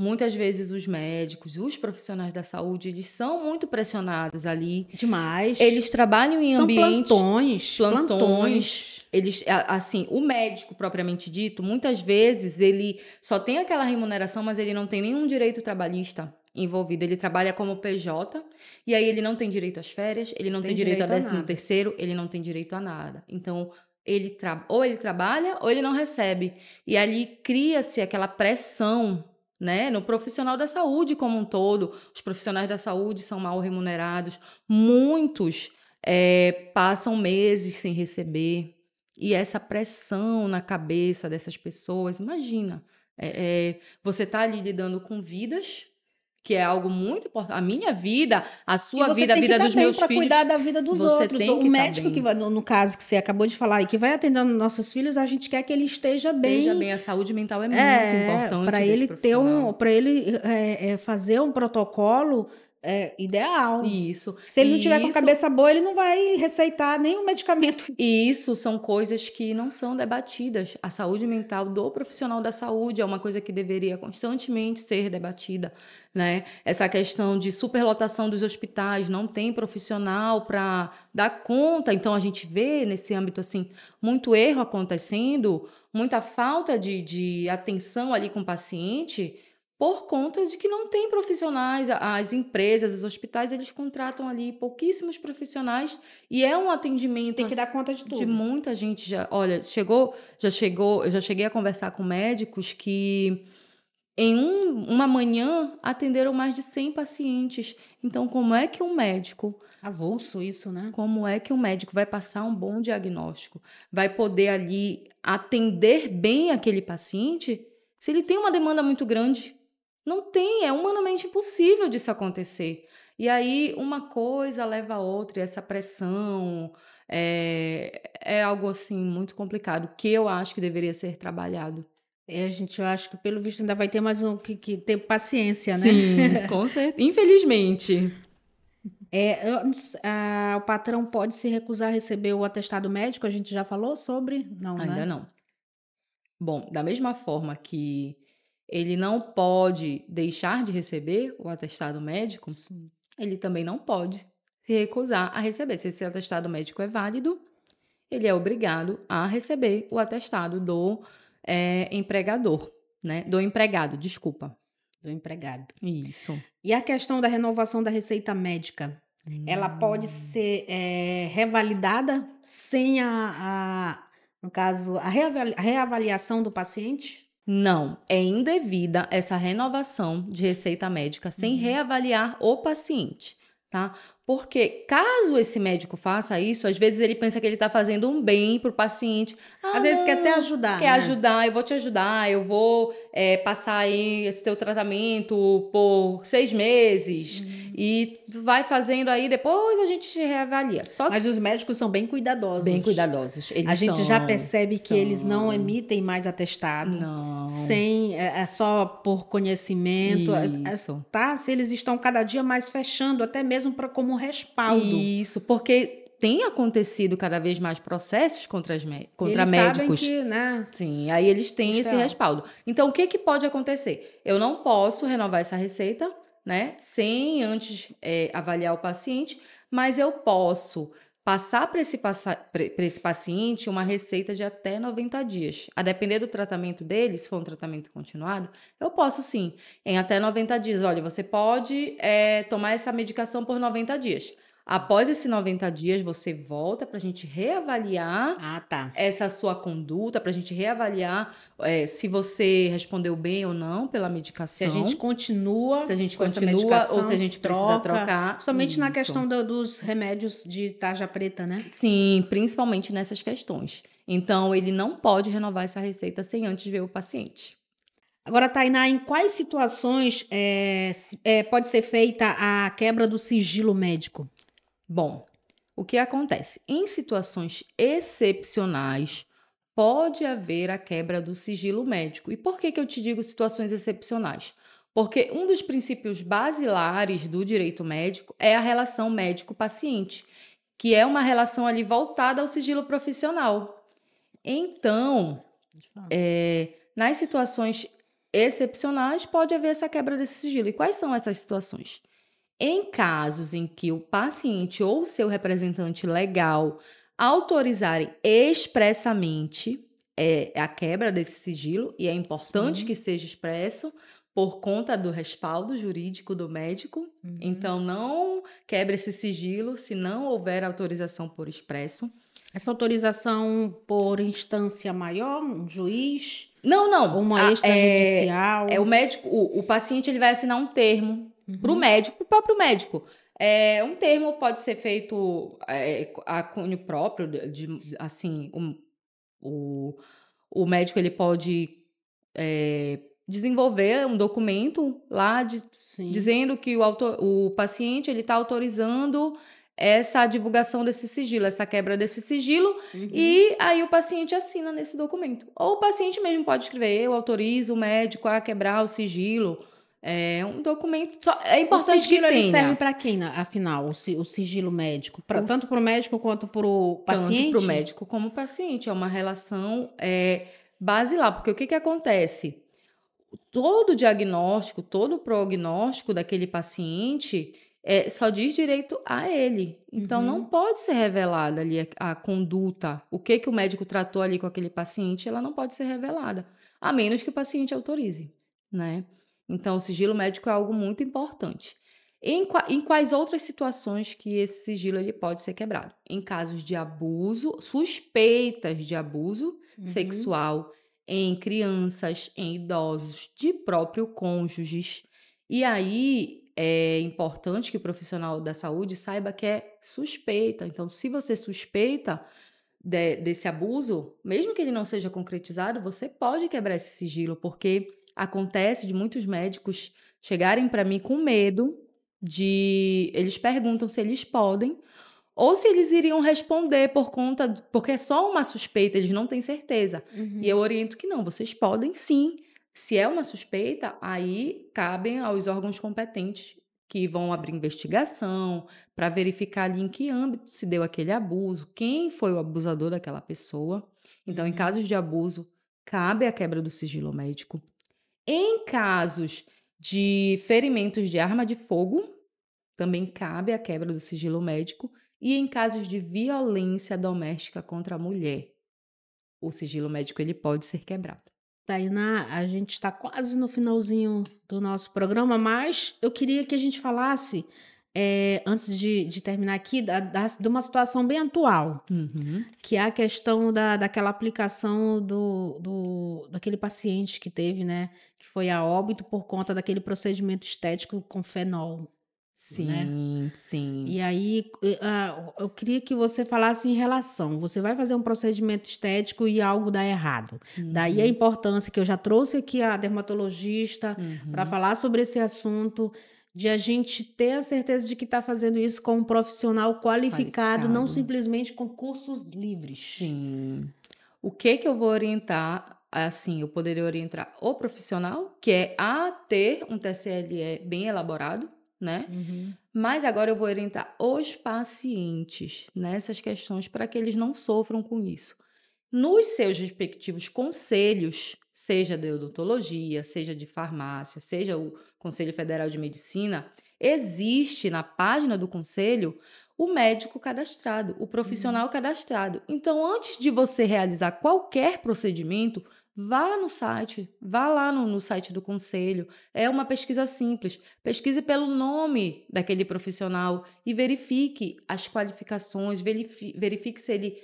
Muitas vezes os médicos, os profissionais da saúde, eles são muito pressionados ali. Demais. Eles trabalham em São ambientes, plantões. eles, assim, o médico propriamente dito, muitas vezes ele só tem aquela remuneração, mas ele não tem nenhum direito trabalhista envolvido. Ele trabalha como PJ e aí ele não tem direito às férias, ele não tem direito a direito a 13º, ele não tem direito a nada. Então, ou ele trabalha ou ele não recebe. E ali cria-se aquela pressão, né, no profissional da saúde como um todo. Os profissionais da saúde são mal remunerados. Muitos passam meses sem receber. E essa pressão na cabeça dessas pessoas, imagina, você está ali lidando com vidas, que é algo muito importante. A minha vida, a E sua você vida, a tem que vida estar dos bem meus para filhos, cuidar da vida dos você outros. tem O que estar médico que bem. vai, no caso que você acabou de falar, e que vai atendendo nossos filhos, a gente quer que ele esteja Esteja bem. bem, a saúde mental é muito importante Para desse ele profissional. para ele fazer um protocolo ideal. Isso. Se ele não tiver E com a isso, cabeça boa, ele não vai receitar nenhum medicamento. e isso são coisas que não são debatidas. A saúde mental do profissional da saúde é uma coisa que deveria constantemente ser debatida, né? Essa questão de superlotação dos hospitais, não tem profissional para dar conta. Então, a gente vê nesse âmbito, assim, muito erro acontecendo, muita falta de atenção ali com o paciente, por conta de que não tem profissionais. As empresas, os hospitais, eles contratam ali pouquíssimos profissionais e é um atendimento Tem que dar conta de de tudo. muita gente. Olha, eu já cheguei a conversar com médicos que em uma manhã atenderam mais de 100 pacientes. Então, como é que um médico Avulso isso, né? vai passar um bom diagnóstico, vai poder ali atender bem aquele paciente se ele tem uma demanda muito grande? Não tem, é humanamente impossível disso acontecer. E aí uma coisa leva a outra, e essa pressão é algo assim muito complicado, que eu acho que deveria ser trabalhado. Eu acho que pelo visto ainda vai ter mais que ter paciência, né? Sim, com certeza. Infelizmente. O patrão pode se recusar a receber o atestado médico, a gente já falou sobre? Não, Ainda né? não. Bom, da mesma forma que ele não pode deixar de receber o atestado médico, Sim. ele também não pode se recusar a receber. Se esse atestado médico é válido, ele é obrigado a receber o atestado do empregador, né? Do empregado, desculpa. Do empregado. Isso. E a questão da renovação da receita médica, ela pode ser revalidada sem no caso, a reavaliação do paciente? Não, é indevida essa renovação de receita médica sem reavaliar o paciente, tá? Porque caso esse médico faça isso, às vezes ele pensa que ele está fazendo um bem para o paciente. Às vezes quer até ajudar, Quer né? ajudar, eu vou te ajudar, eu vou passar aí esse teu tratamento por 6 meses e tu vai fazendo aí, depois a gente reavalia. Só Mas que os médicos são bem bem cuidadosos. cuidadosos. A Eles gente já percebe que eles não são. emitem mais atestado, Não. sem é só por conhecimento, Isso. tá? Se eles estão cada dia mais fechando, até mesmo como respaldo. Isso, porque tem acontecido cada vez mais processos contra Eles sabem médicos. que, né? Sim, aí eles têm Custo esse é alto. respaldo. Então, o que que pode acontecer? Eu não posso renovar essa receita, né, sem antes avaliar o paciente, mas eu posso passar para esse paciente uma receita de até 90 dias. A depender do tratamento dele, se for um tratamento continuado, eu posso sim, em até 90 dias. Olha, você pode tomar essa medicação por 90 dias. Após esses 90 dias, você volta para a gente reavaliar Ah, tá. essa sua conduta, para a gente reavaliar se você respondeu bem ou não pela Se a medicação. gente continua Se a gente com essa continua medicação, ou se a gente precisa trocar. principalmente na Isso. questão dos remédios de tarja preta, né? Sim, principalmente nessas questões. Então, ele não pode renovar essa receita sem antes ver o paciente. Agora, Tainá, em quais situações pode ser feita a quebra do sigilo médico? Bom, o que acontece? Em situações excepcionais, pode haver a quebra do sigilo médico. E por que eu te digo situações excepcionais? Porque um dos princípios basilares do direito médico é a relação médico-paciente, que é uma relação ali voltada ao sigilo profissional. Então, nas situações excepcionais, pode haver essa quebra desse sigilo. E quais são essas situações? Em casos em que o paciente ou seu representante legal autorizarem expressamente a quebra desse sigilo, e é importante Sim. que seja expresso por conta do respaldo jurídico do médico. Então, não quebre esse sigilo se não houver autorização por expresso. Essa autorização por instância maior, um juiz, Não. ou uma extrajudicial? O médico, o paciente ele vai assinar um termo para o médico, para o próprio médico. Um termo pode ser feito a cunho próprio, assim, o médico ele pode desenvolver um documento lá Sim. dizendo que o paciente ele está autorizando essa divulgação desse sigilo, essa quebra desse sigilo, e aí o paciente assina nesse documento. Ou o paciente mesmo pode escrever: eu autorizo o médico a quebrar o sigilo. É um documento. É O importante sigilo que ele tenha. serve para quem, afinal, o sigilo médico? Tanto para o médico quanto para o paciente? Tanto para o médico como o paciente. É uma relação basilar, porque o que acontece? Todo diagnóstico, todo prognóstico daquele paciente só diz direito a ele. Então, não pode ser revelada ali a conduta, o que o médico tratou ali com aquele paciente, ela não pode ser revelada, a menos que o paciente autorize, né? Então, o sigilo médico é algo muito importante. Em quais outras situações que esse sigilo ele pode ser quebrado? Em casos de abuso, suspeitas de abuso sexual, em crianças, em idosos, de próprio cônjuges. E aí é importante que o profissional da saúde saiba que é suspeita. Então, se você suspeita desse abuso, mesmo que ele não seja concretizado, você pode quebrar esse sigilo, porque acontece de muitos médicos chegarem para mim com medo eles perguntam se eles podem, ou se eles iriam responder porque é só uma suspeita, eles não têm certeza. E eu oriento que não, vocês podem sim. Se é uma suspeita, aí cabem aos órgãos competentes que vão abrir investigação para verificar ali em que âmbito se deu aquele abuso, quem foi o abusador daquela pessoa. Então, em casos de abuso, cabe a quebra do sigilo médico. Em casos de ferimentos de arma de fogo, também cabe a quebra do sigilo médico. E em casos de violência doméstica contra a mulher, o sigilo médico ele pode ser quebrado. Tainá, a gente está quase no finalzinho do nosso programa, mas eu queria que a gente falasse, antes de terminar aqui, de uma situação bem atual, que é a questão daquela aplicação daquele paciente que teve, né, que foi a óbito por conta daquele procedimento estético com fenol. né? Sim, sim. E aí, eu queria que você falasse em relação. Você vai fazer um procedimento estético e algo dá errado. Daí a Uhum, importância que eu já trouxe aqui a dermatologista para uhum. falar sobre esse assunto, de a gente ter a certeza de que está fazendo isso com um profissional qualificado, não Qualificado. simplesmente com cursos livres. Sim. O que que eu vou orientar? Assim, eu poderia orientar o profissional, que é a ter um TCLE bem elaborado, né? Uhum. Mas agora eu vou orientar os pacientes nessas questões para que eles não sofram com isso. Nos seus respectivos conselhos, seja de odontologia, seja de farmácia, seja o Conselho Federal de Medicina, existe na página do conselho o médico cadastrado, o Uhum. profissional cadastrado. Então, antes de você realizar qualquer procedimento, vá no site, vá lá no site do conselho. É uma pesquisa simples. Pesquise pelo nome daquele profissional e verifique as qualificações, verifique se ele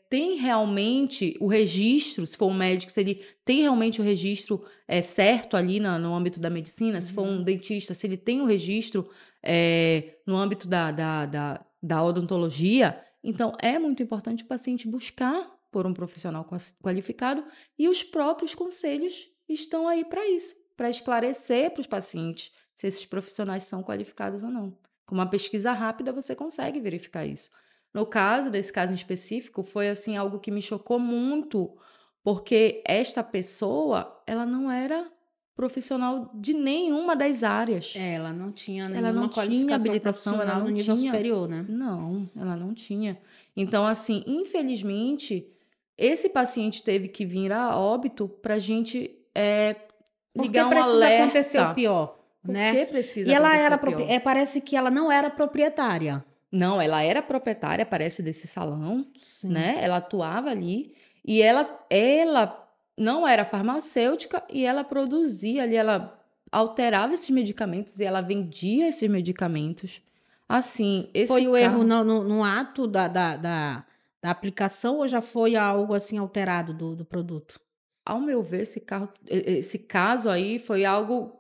tem realmente o registro, se for um médico, se ele tem realmente o registro certo ali no âmbito da medicina, se for um Uhum. dentista, se ele tem o registro no âmbito da odontologia. Então, é muito importante o paciente buscar por um profissional qualificado e os próprios conselhos estão aí para isso, para esclarecer para os pacientes se esses profissionais são qualificados ou não. Com uma pesquisa rápida, você consegue verificar isso. No caso, desse caso em específico, foi assim algo que me chocou muito, porque esta pessoa, ela não era profissional de nenhuma das áreas. Ela não tinha Ela não nenhuma tinha qualificação habilitação, ela profissional no não nível tinha. superior, né? Não, ela não tinha. Então, assim, infelizmente, esse paciente teve que vir a óbito para a gente Porque ligar um precisa acontecer o alerta. pior, Por né? que precisa E ela acontecer era, o pior? parece que ela não era proprietária. Não, ela era proprietária, parece, desse salão, Sim. né? Ela atuava ali e ela não era farmacêutica e ela produzia ali, ela alterava esses medicamentos e ela vendia esses medicamentos. Assim, esse Foi o erro carro, no ato da aplicação ou já foi algo assim alterado do produto? ao meu ver, esse caso aí foi algo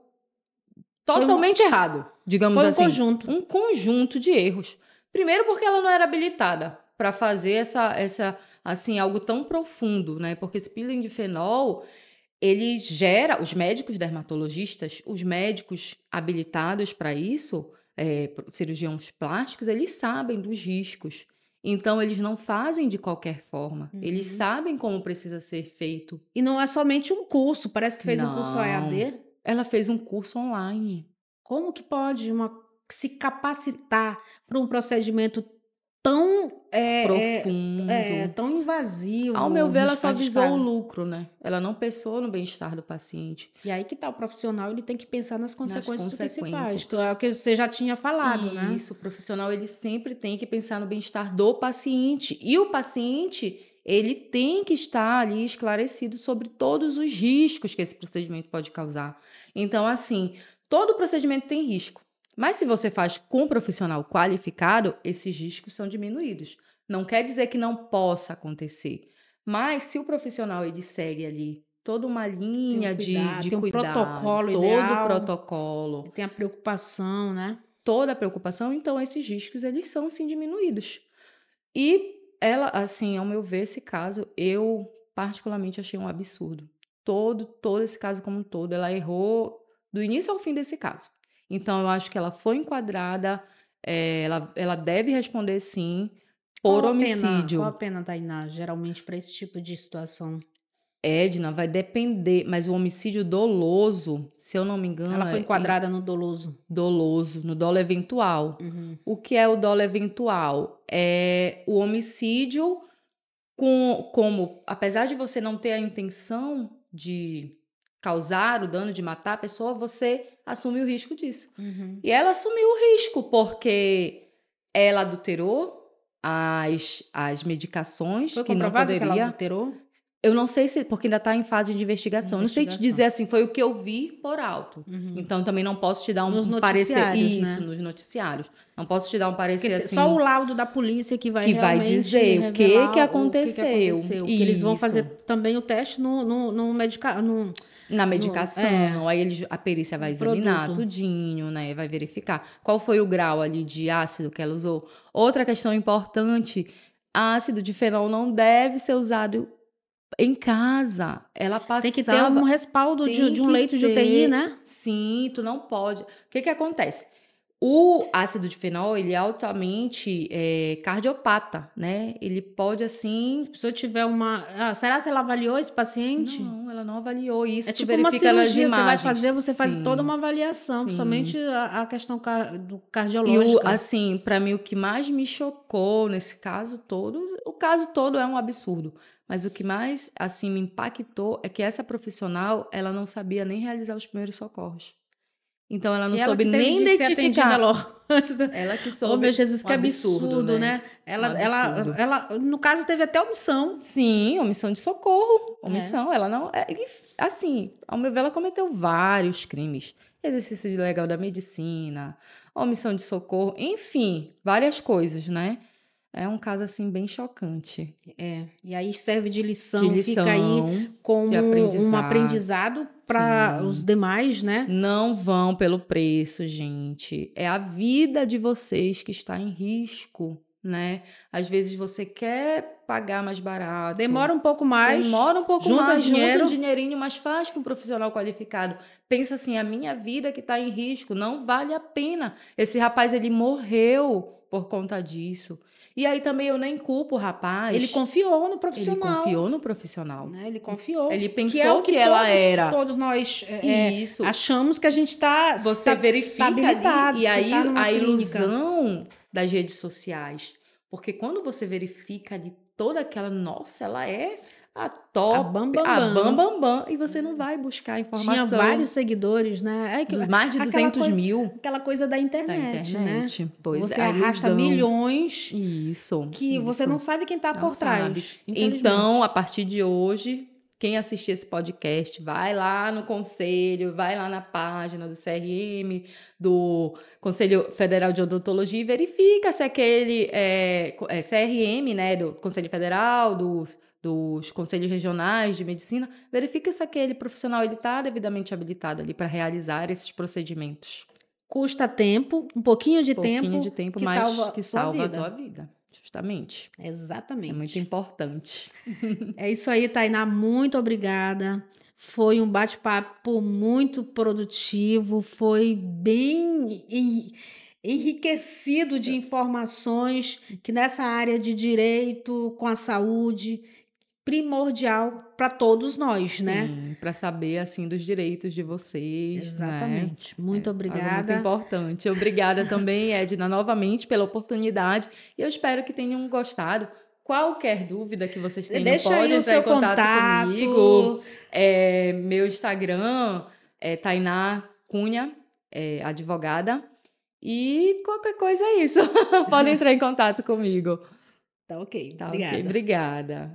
Foi um, totalmente errado, digamos foi um assim, conjunto. um conjunto de erros. Primeiro porque ela não era habilitada para fazer essa assim algo tão profundo, né? Porque esse peeling de fenol, ele gera os médicos dermatologistas, os médicos habilitados para isso, cirurgiões plásticos, eles sabem dos riscos. Então eles não fazem de qualquer forma. Eles Uhum. sabem como precisa ser feito. E não é somente um curso, parece que fez um curso Não. EAD. Ela fez um curso online. Como que pode se capacitar para um procedimento tão, Profundo. tão Ao meu invasivo, ver, ela só visou o arriscado? lucro, né? Ela não pensou no bem-estar do paciente, E aí que tá, o profissional ele tem que pensar nas nas consequências do que se faz, consequências. que é o que você já tinha falado, E né? isso, o profissional, ele sempre tem que pensar no bem-estar do paciente. E o paciente, ele tem que estar ali esclarecido sobre todos os riscos que esse procedimento pode causar. Então, assim, todo procedimento tem risco. Mas se você faz com um profissional qualificado, esses riscos são diminuídos. Não quer dizer que não possa acontecer. Mas se o profissional ele segue ali toda uma Tem um linha cuidado, de tem um cuidado, protocolo todo o ideal, protocolo, tem a preocupação, né? toda a preocupação, então esses riscos eles são sim diminuídos. E ela, assim, ao meu ver, esse caso, eu particularmente achei um absurdo. Todo esse caso como um todo, ela errou do início ao fim desse caso. Então, eu acho que ela foi enquadrada, ela deve responder sim por Qual a homicídio. pena, Tainá, geralmente para esse tipo de situação? Edna, vai depender, mas o homicídio doloso, se eu não me Ela engano, foi é enquadrada no doloso. doloso, no dolo eventual. Uhum. O que é o dolo eventual? É o homicídio como, apesar de você não ter a intenção de causar o dano, de matar a pessoa, você assume o risco disso. Uhum. E ela assumiu o risco porque ela adulterou as medicações Foi que não comprovado que ela poderia. adulterou? Eu não sei se, porque ainda está em fase de investigação. Eu não sei te dizer assim, foi o que eu vi por alto. Então também não posso te dar um parecer. Isso, né? nos noticiários. Não posso te dar um parecer Porque assim. só o laudo da polícia que vai que vai realmente dizer o que revelar aconteceu. Que eles vão fazer Isso. também o teste Na medicação, aí a perícia vai examinar produto. tudinho, né? Vai verificar qual foi o grau ali de ácido que ela usou. Outra questão importante, ácido de fenol não deve ser usado em casa. Ela passava... Tem que ter um respaldo de um leito de UTI, né? Sim, tu não pode. O que acontece? O ácido de fenol, ele é altamente cardiopata, né? Ele pode, assim... Se a pessoa tiver uma... será que ela avaliou esse paciente? Não, ela não avaliou isso. É tu tipo uma verifica nas cirurgia, imagens. você faz Sim, toda uma avaliação, sim. principalmente a questão do E cardiológica. assim, para mim, o que mais me chocou nesse caso todo, o caso todo é um absurdo, mas o que mais, assim, me impactou é que essa profissional, ela não sabia nem realizar os primeiros socorros. Então, ela não soube nem identificar. Ela que soube. Oh, meu Jesus, que absurdo, né? Absurdo. Ela, no caso, teve até omissão. Sim, omissão de socorro. Omissão, ela não... assim, ao meu ver, ela cometeu vários crimes. Exercício ilegal da medicina, omissão de socorro, enfim, várias coisas, né? É um caso, assim, bem chocante. E aí serve de lição, fica aí como um aprendizado para os demais, né? Não vão pelo preço, gente. É a vida de vocês que está em risco, né? Às vezes você quer pagar mais barato. Demora um pouco mais. Junta dinheiro. Junta um dinheirinho, mas faz com um profissional qualificado. Pensa assim, a minha vida que está em risco, não vale a pena. Esse rapaz, ele morreu por conta disso. E aí também eu nem culpo o rapaz. Ele confiou no profissional. Né? Ele confiou. Ele pensou que ela era. Todos nós Isso. achamos que a gente está verifica ali, e aí a ilusão das redes sociais. Porque quando você verifica ali toda aquela... Nossa, ela é a top, a bam, e você não vai buscar informação. Tinha vários seguidores, né? Dos mais de 200 mil. Aquela coisa da internet, né? Pois você arrasta milhões. Isso. Você não sabe quem está por trás. Então, a partir de hoje, quem assistir esse podcast, vai lá no conselho, vai lá na página do CRM, do Conselho Federal de Odontologia e verifica se aquele CRM, né, do Conselho Federal, dos conselhos regionais de medicina, verifica se aquele profissional está devidamente habilitado ali para realizar esses procedimentos. Custa tempo, um pouquinho de tempo, mas que salva a tua vida. Justamente. Exatamente. É muito importante. É isso aí, Tainá. Muito obrigada. Foi um bate-papo muito produtivo, foi bem enriquecido de informações que nessa área de direito com a saúde primordial para todos nós, né? Sim, para saber, assim, dos direitos de vocês. Exatamente. Né? Muito obrigada. Algo muito importante. Obrigada também, Edna, novamente pela oportunidade. E eu espero que tenham gostado. Qualquer dúvida que vocês tenham, pode entrar em contato comigo. Meu Instagram é Tainá Cunha, advogada. E qualquer coisa é isso. Pode entrar em contato comigo. Tá ok. Tá obrigada. Ok, obrigada.